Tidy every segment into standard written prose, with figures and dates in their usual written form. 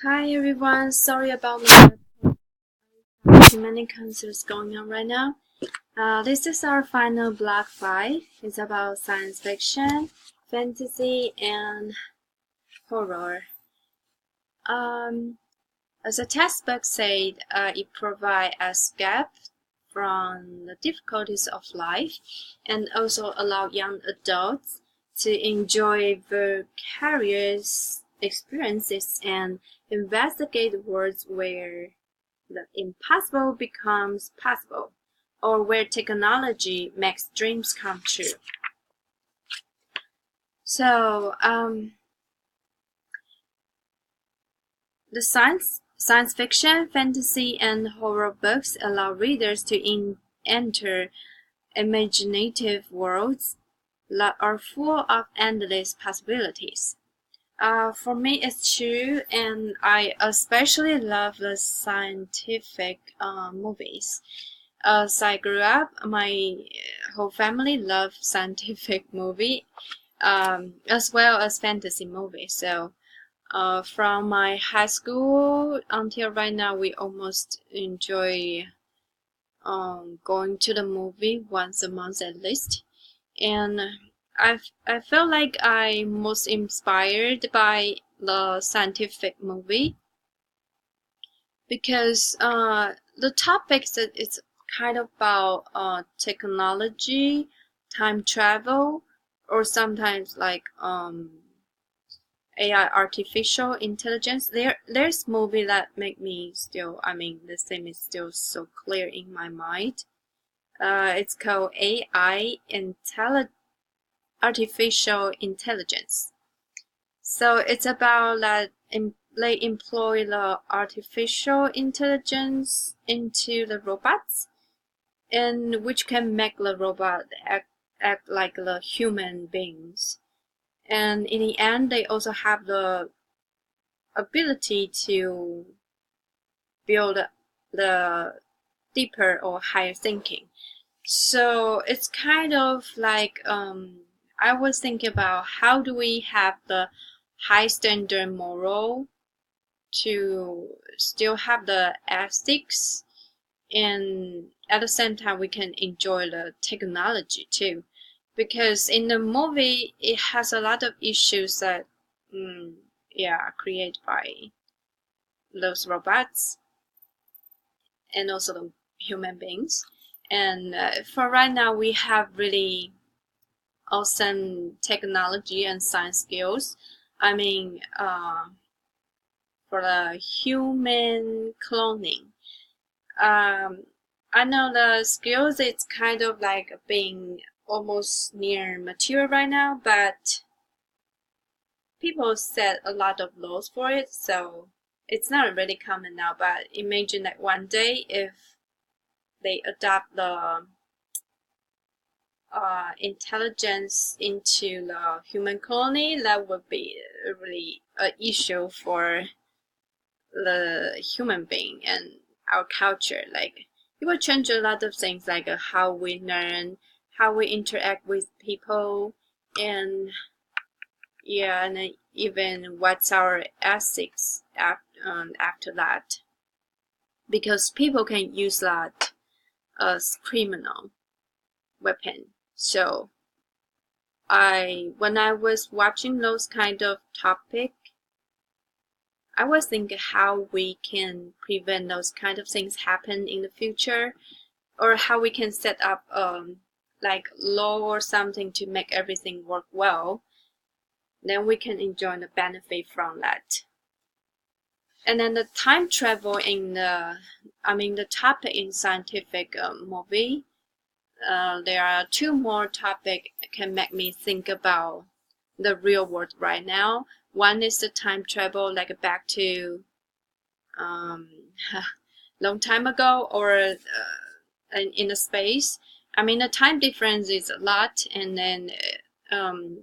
Hi everyone, sorry about too many concerts going on right now. This is our final block 5. It's about science fiction, fantasy, and horror. As the textbook said, it provides escape from the difficulties of life and also allow young adults to enjoy vicarious experiences and investigate worlds where the impossible becomes possible or where technology makes dreams come true. So, the science fiction, fantasy, and horror books allow readers to enter imaginative worlds that are full of endless possibilities. For me, it's true, and I especially love the scientific movies. As I grew up, my whole family loved scientific movie, as well as fantasy movies. So, from my high school until right now, we almost enjoy going to the movie once a month at least. And I feel like I'm most inspired by the scientific movie because the topics that it's kind of about technology, time travel, or sometimes like AI, artificial intelligence. There's movie that make me still. I mean, the theme is still so clear in my mind. It's called AI artificial intelligence. So it's about that they employ the artificial intelligence into the robots, and which can make the robot act like the human beings. And in the end, they also have the ability to build the deeper or higher thinking. So it's kind of like I was thinking about how do we have the high standard moral to still have the ethics, and at the same time we can enjoy the technology too, because in the movie it has a lot of issues that are created by those robots and also the human beings. And for right now we have really awesome technology and science skills. I mean, for the human cloning, I know the skills it's kind of like being almost near mature right now, but people set a lot of laws for it, so it's not really common now. But imagine that one day if they adopt the intelligence into the human colony, that would be really an issue for the human being and our culture. Like it will change a lot of things, like how we learn, how we interact with people, and and even what's our ethics after that, because people can use that as criminal weapon. So when I was watching those kind of topic, I was thinking how we can prevent those kind of things happen in the future, or how we can set up like law or something to make everything work well. Then we can enjoy the benefit from that. And then the time travel in the topic in scientific movie. There are two more topics can make me think about the real world right now. One is the time travel, like back to long time ago, or in the space. I mean, the time difference is a lot, and then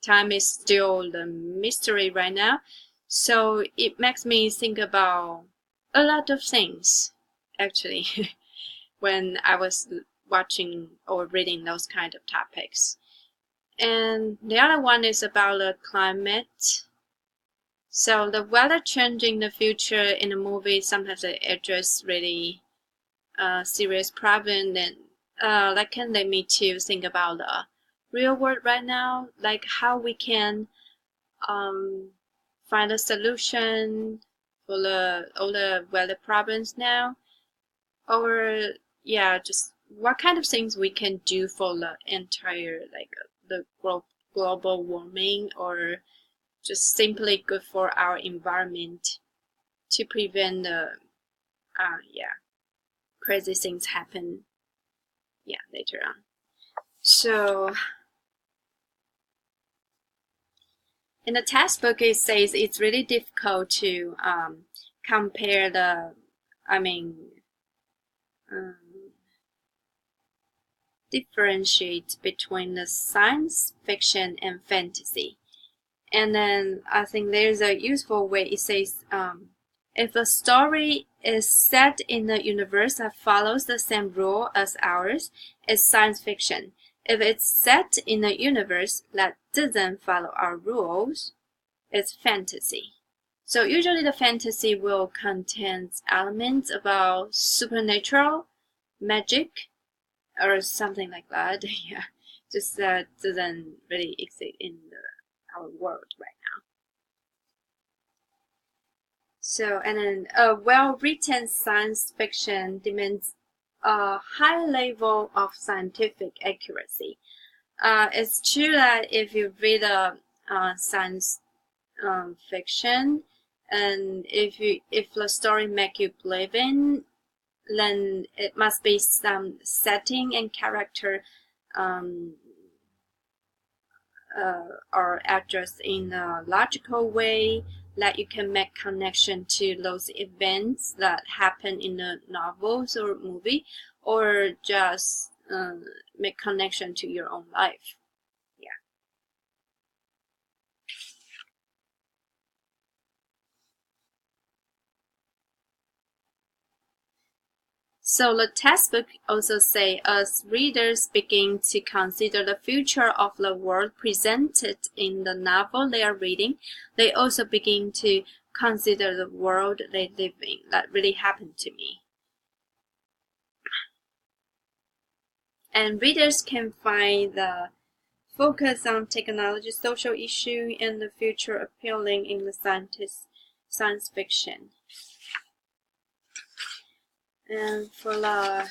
time is still the mystery right now. So it makes me think about a lot of things, actually, when I was watching or reading those kind of topics. And the other one is about the climate. So the weather change in the future in the movie, sometimes they address really serious problem. Then that can lead me to think about the real world right now, like how we can find a solution for all the weather problems now, or yeah, just what kind of things we can do for the entire like the global warming, or just simply good for our environment to prevent the yeah, crazy things happen yeah later on. So in the textbook it says it's really difficult to compare the um, differentiate between the science fiction and fantasy. And then I think there's a useful way. It says if a story is set in a universe that follows the same rule as ours, it's science fiction. If it's set in a universe that doesn't follow our rules, it's fantasy. So usually the fantasy will contain elements about supernatural, magic, or something like that. Yeah, just doesn't really exist in our world right now. So, and then a well-written science fiction demands a high level of scientific accuracy. It's true that if you read a science fiction, and if the story make you believe in, then it must be some setting and character are addressed in a logical way that you can make connection to those events that happen in the novels or movie, or just make connection to your own life. Yeah. So the textbook also say as readers begin to consider the future of the world presented in the novel they are reading, they also begin to consider the world they live in. That really happened to me. And readers can find the focus on technology, social issue, and the future appealing in the science fiction. And for the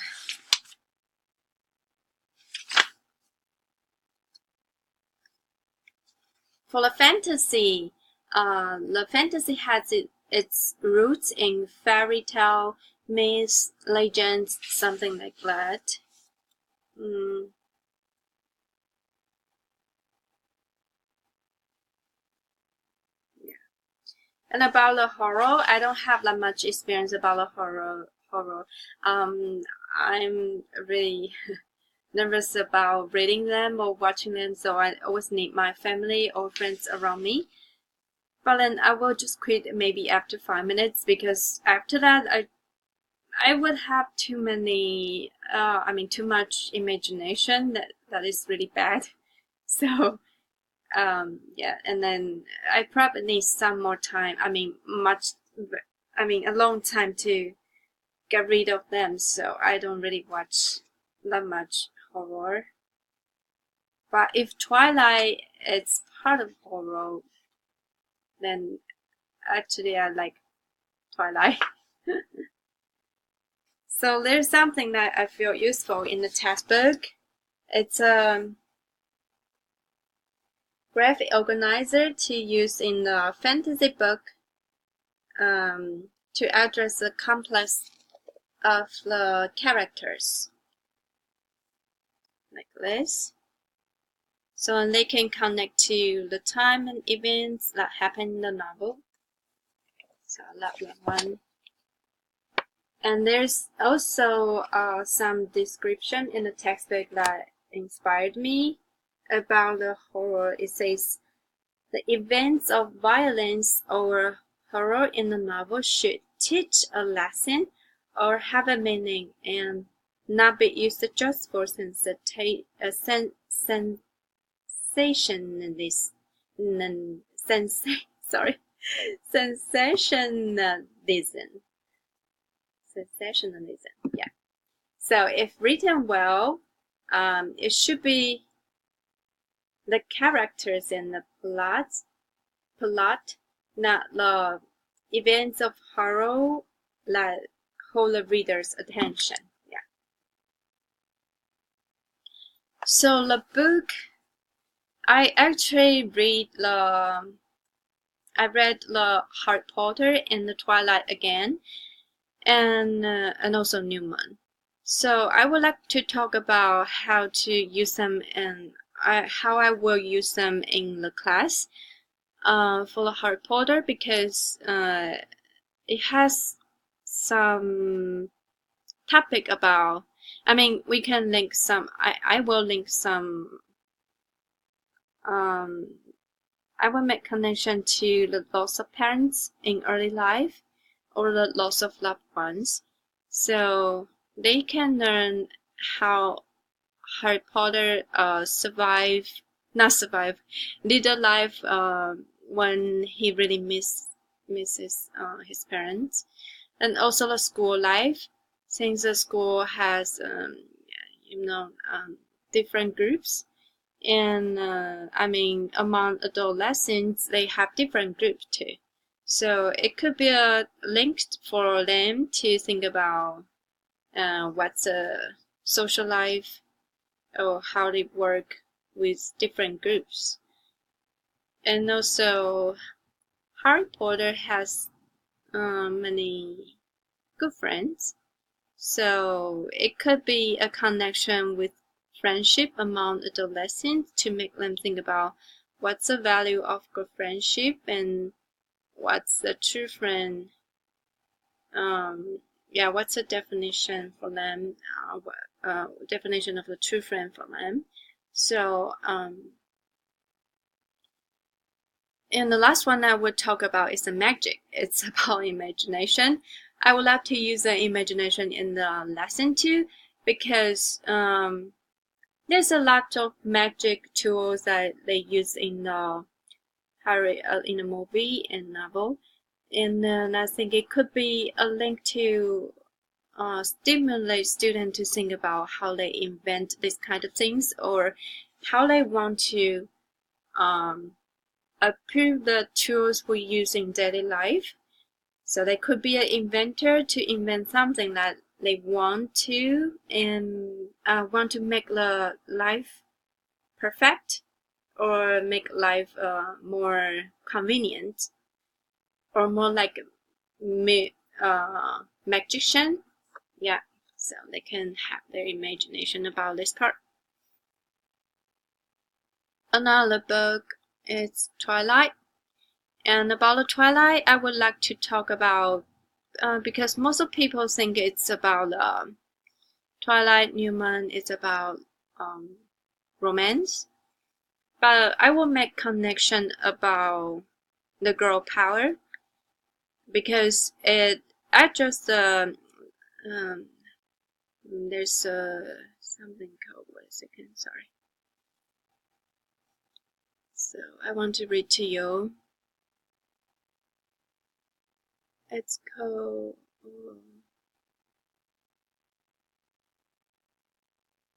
fantasy, the fantasy has its roots in fairy tale, myths, legends, something like that. Yeah. And about the horror, I don't have that much experience about the horror. I'm really nervous about reading them or watching them, so I always need my family or friends around me. But then I will just quit maybe after 5 minutes, because after that I would have too much imagination that is really bad. So yeah, and then I probably need some more time. A long time to get rid of them. So I don't really watch that much horror. But if Twilight is part of horror, then actually I like Twilight. So there's something that I feel useful in the textbook. It's a graphic organizer to use in the fantasy book to address the complex of the characters, like this. So they can connect to the time and events that happen in the novel. So I love that one. And there's also some description in the textbook that inspired me about the horror. It says the events of violence or horror in the novel should teach a lesson or have a meaning, and not be used just for sensationalism. Sorry. Sensationalism. Sensationalism. Yeah. So if written well, it should be the characters in the plot, not the events of horror that hold the reader's attention. Yeah. So the book, I actually I read the Harry Potter and the Twilight again, and also Newman. So I would like to talk about how to use them and how I will use them in the class for the Harry Potter because it has some topic about. I mean, we can link some. I will link some. I will make connection to the loss of parents in early life or the loss of loved ones, so they can learn how Harry Potter lived a life when he really misses his parents, and also the school life, since the school has different groups, and I mean among adolescents they have different groups too. So it could be a link for them to think about what's a social life or how they work with different groups. And also, Harry Potter has many good friends, so it could be a connection with friendship among adolescents to make them think about what's the value of good friendship and what's the true friend. What's the definition for them? Definition of the true friend for them. So, and the last one I would talk about is the magic. It's about imagination. I would love to use the imagination in the lesson too, because there's a lot of magic tools that they use in the in the movie and novel, and then I think it could be a link to stimulate students to think about how they invent these kind of things or how they want to approve the tools we use in daily life. So they could be an inventor to invent something that they want to and want to make the life perfect or make life more convenient or more like magician. Yeah, so they can have their imagination about this part. Another book is Twilight. And about the Twilight, I would like to talk about because most of people think it's about Twilight Newman is about romance, but I will make connection about the girl power because it addresses there's something called, wait a second, sorry. So I want to read to you. It's called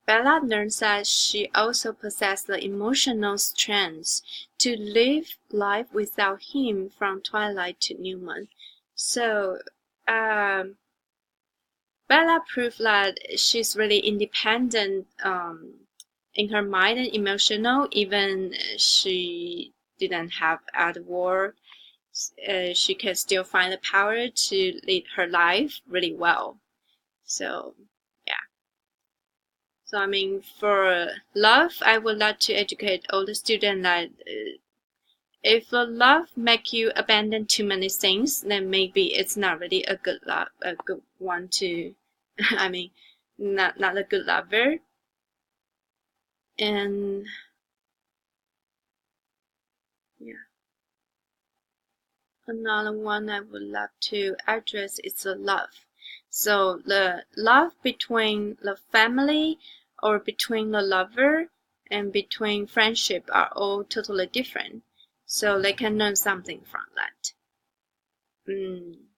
Bella learns that she also possessed the emotional strength to live life without him from Twilight to Newman. So Bella proved that she's really independent in her mind and emotional, even she didn't have at war. She can still find the power to lead her life really well. So, yeah. So, I mean, for love, I would like to educate all the students that if the love make you abandon too many things, then maybe it's not really a good love, a good one to, I mean, not a good lover. And yeah. Another one I would love to address is the love. So the love between the family or between the lover and between friendship are all totally different. So they can learn something from that. 嗯。